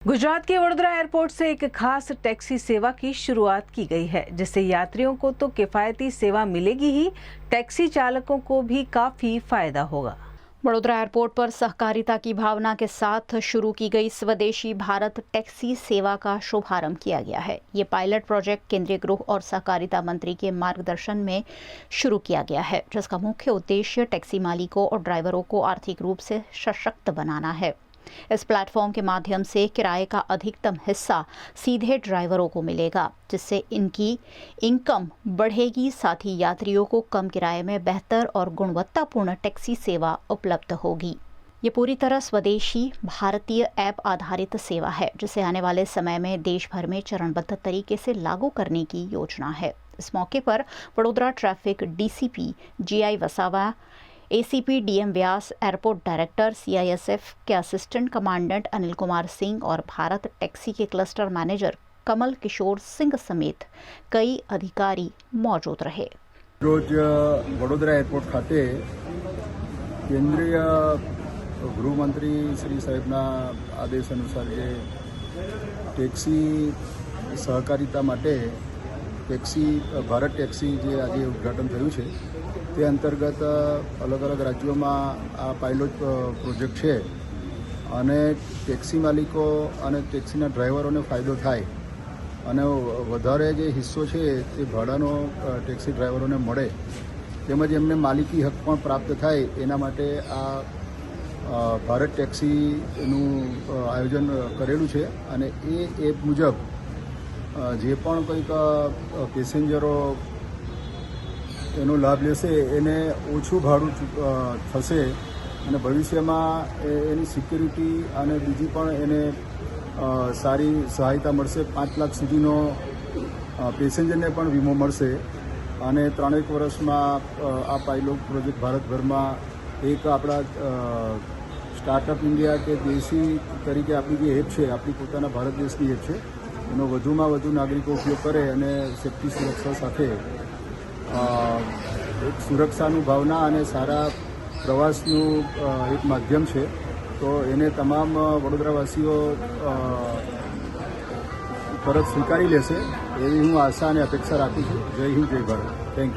गुजरात के वडोदरा एयरपोर्ट से एक खास टैक्सी सेवा की शुरुआत की गई है, जिससे यात्रियों को तो किफायती सेवा मिलेगी ही, टैक्सी चालकों को भी काफी फायदा होगा। वडोदरा एयरपोर्ट पर सहकारिता की भावना के साथ शुरू की गई स्वदेशी भारत टैक्सी सेवा का शुभारंभ किया गया है। ये पायलट प्रोजेक्ट केंद्रीय गृह और सहकारिता मंत्री के मार्गदर्शन में शुरू किया गया है, जिसका मुख्य उद्देश्य टैक्सी मालिकों और ड्राइवरों को आर्थिक रूप से सशक्त बनाना है। इस प्लेटफॉर्म के माध्यम से किराए का अधिकतम हिस्सा सीधे ड्राइवरों को मिलेगा, जिससे इनकी इनकम बढ़ेगी। साथ ही यात्रियों को कम किराए में बेहतर और गुणवत्तापूर्ण टैक्सी सेवा उपलब्ध होगी। ये पूरी तरह स्वदेशी भारतीय ऐप आधारित सेवा है, जिसे आने वाले समय में देश भर में चरणबद्ध तरीके से लागू करने की योजना है। इस मौके पर Vadodara traffic DCP GI Vasava, ACP DM Vyas, airport director CISF के असिस्टेंट कमांडेंट अनिल कुमार सिंह और भारत टैक्सी के क्लस्टर मैनेजर कमल किशोर सिंह समेत कई अधिकारी मौजूद रहे। रोज वडोदरा एयरपोर्ट खाते केंद्रीय गृहमंत्री श्री साहेबना आदेश अनुसार जे टैक्सी सहकारिता माटे टैक्सी भारत टैक्सी जे आज उद्घाटन थयुं छे ते अंतर्गत अलग अलग राज्यों में आ पायलट प्रोजेक्ट है अने टैक्सी मालिकों अने टैक्सीना ड्राइवरों फायदो थाय अने वधारे जे हिस्सो छे ते भाड़ानो टैक्सी ड्राइवरों ने मळे तेमज एमने मालिकी हक पण प्राप्त थाय एना माटे आ भारत टैक्सीनुं आयोजन करेलुं छे अने ए एप मुजब जे पण कंईक पेसेंजरो एनो लाभ लेशे एने ओछुं भाड़ुं थशे अने भविष्यमां एनी सिक्योरिटी अने बीजी पण एने सारी सहायता मळशे। 5 लाख सुधीनो पेसेंजरने पण वीमो मळशे अने 3 वर्षमां आ पायलट प्रोजेक्ट भारतभरमां एक आपणा स्टार्टअप इंडिया के देशी तरीके आपणी जे एप छे आपणी पोताना भारत देशनी एप छे एनो वधुमां वधु नागरिको उपयोग करे अने सेफ्टी सुरक्षा साथे एक सुरक्षानु भावना अने सारा प्रवासनु एक माध्यम है, तो एने तमाम वडोदरावासीओ परत स्वीकारी लेशे एवी हूँ आशा अने अपेक्षा राखुं छुं। जय हिंद, जय भारत। Thank you.